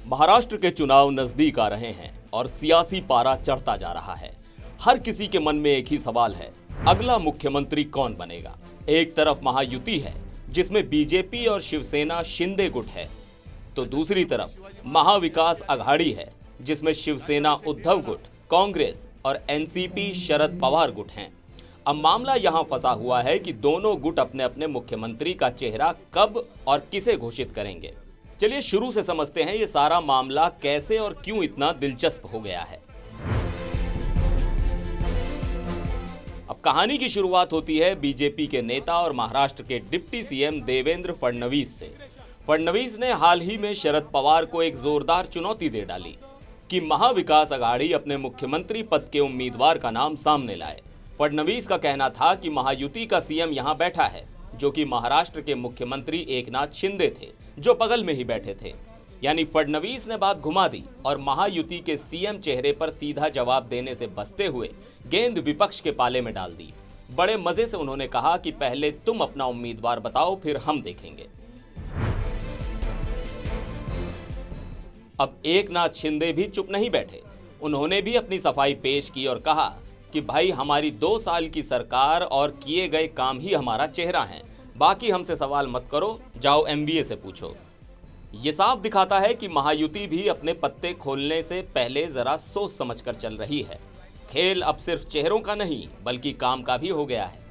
महाराष्ट्र के चुनाव नजदीक आ रहे हैं और सियासी पारा चढ़ता जा रहा है। हर किसी के मन में एक ही सवाल है, अगला मुख्यमंत्री कौन बनेगा। एक तरफ महायुति है जिसमें बीजेपी और शिवसेना शिंदे गुट है, तो दूसरी तरफ महाविकास अघाड़ी है जिसमें शिवसेना उद्धव गुट, कांग्रेस और एनसीपी शरद पवार गुट हैं। अब मामला यहां फंसा हुआ है कि दोनों गुट अपने अपने मुख्यमंत्री का चेहरा कब और किसे घोषित करेंगे। चलिए शुरू से समझते हैं ये सारा मामला कैसे और क्यों इतना दिलचस्प हो गया है। अब कहानी की शुरुआत होती है बीजेपी के नेता और महाराष्ट्र के डिप्टी सीएम देवेंद्र फडणवीस से। फडणवीस ने हाल ही में शरद पवार को एक जोरदार चुनौती दे डाली कि महाविकास अघाड़ी अपने मुख्यमंत्री पद के उम्मीदवार का नाम सामने लाए। फडणवीस का कहना था कि महायुति का सीएम यहां बैठा है, जो कि महाराष्ट्र के मुख्यमंत्री एकनाथ शिंदे थे, जो बगल में ही बैठे थे। यानी फडणवीस ने बात घुमा दी और महायुति के सीएम चेहरे पर सीधा जवाब देने से बचते हुए गेंद विपक्ष के पाले में डाल दी। बड़े मजे से उन्होंने कहा कि पहले तुम अपना उम्मीदवार बताओ, फिर हम देखेंगे। अब एकनाथ शिंदे भी चुप नहीं बैठे, उन्होंने भी अपनी सफाई पेश की और कहा कि भाई हमारी 2 साल की सरकार और किए गए काम ही हमारा चेहरा है, बाकी हमसे सवाल मत करो, जाओ एमवीए से पूछो। ये साफ दिखाता है कि महायुति भी अपने पत्ते खोलने से पहले जरा सोच समझकर चल रही है। खेल अब सिर्फ चेहरों का नहीं बल्कि काम का भी हो गया है।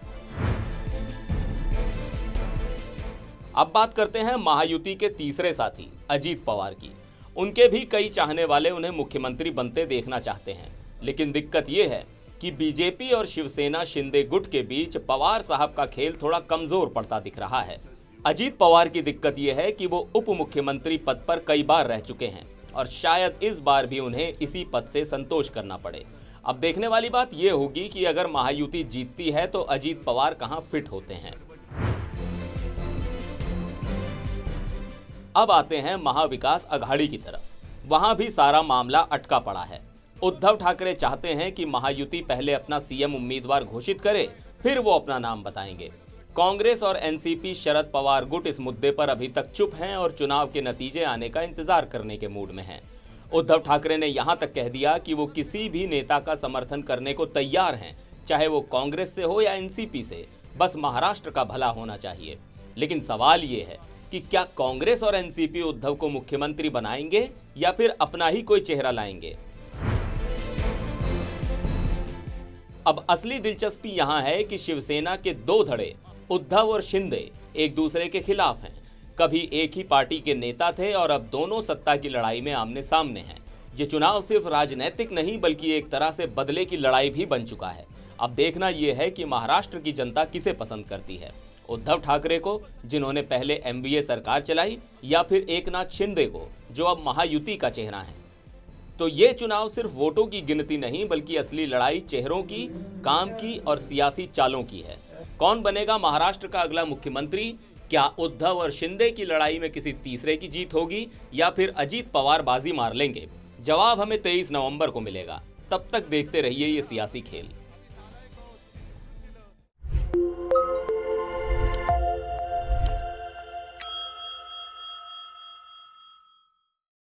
अब बात करते हैं महायुति के तीसरे साथी अजीत पवार की। उनके भी कई चाहने वाले उन्हें मुख्यमंत्री बनते देखना चाहते हैं, लेकिन दिक्कत यह है कि बीजेपी और शिवसेना शिंदे गुट के बीच पवार साहब का खेल थोड़ा कमजोर पड़ता दिख रहा है। अजीत पवार की दिक्कत यह है कि वो उप मुख्यमंत्री पद पर कई बार रह चुके हैं और शायद इस बार भी उन्हें इसी पद से संतोष करना पड़े। अब देखने वाली बात यह होगी कि अगर महायुति जीतती है तो अजीत पवार कहां फिट होते हैं। अब आते हैं महाविकास अघाड़ी की तरफ। वहां भी सारा मामला अटका पड़ा है। उद्धव ठाकरे चाहते हैं कि महायुति पहले अपना सीएम उम्मीदवार घोषित करे, फिर वो अपना नाम बताएंगे। कांग्रेस और एनसीपी शरद पवार गुट इस मुद्दे पर अभी तक चुप हैं और चुनाव के नतीजे आने का इंतजार करने के मूड में हैं। उद्धव ठाकरे ने यहां तक कह दिया कि वो किसी भी नेता का समर्थन करने को तैयार हैं, चाहे वो कांग्रेस से हो या एनसीपी से, बस महाराष्ट्र का भला होना चाहिए। लेकिन सवाल ये है कि क्या कांग्रेस और एनसीपी उद्धव को मुख्यमंत्री बनाएंगे या फिर अपना ही कोई चेहरा लाएंगे। अब असली दिलचस्पी यहां है कि शिवसेना के 2 धड़े उद्धव और शिंदे एक दूसरे के खिलाफ हैं। कभी एक ही पार्टी के नेता थे और अब दोनों सत्ता की लड़ाई में आमने सामने हैं। ये चुनाव सिर्फ राजनीतिक नहीं बल्कि एक तरह से बदले की लड़ाई भी बन चुका है। अब देखना यह है कि महाराष्ट्र की जनता किसे पसंद करती है, उद्धव ठाकरे को जिन्होंने पहले एमवीए सरकार चलाई, या फिर एकनाथ शिंदे को जो अब महायुति का चेहरा है। तो ये चुनाव सिर्फ वोटों की गिनती नहीं बल्कि असली लड़ाई चेहरों की, काम की और सियासी चालों की है। कौन बनेगा महाराष्ट्र का अगला मुख्यमंत्री? क्या उद्धव और शिंदे की लड़ाई में किसी तीसरे की जीत होगी या फिर अजीत पवार बाजी मार लेंगे? जवाब हमें 23 नवंबर को मिलेगा। तब तक देखते रहिए ये सियासी खेल।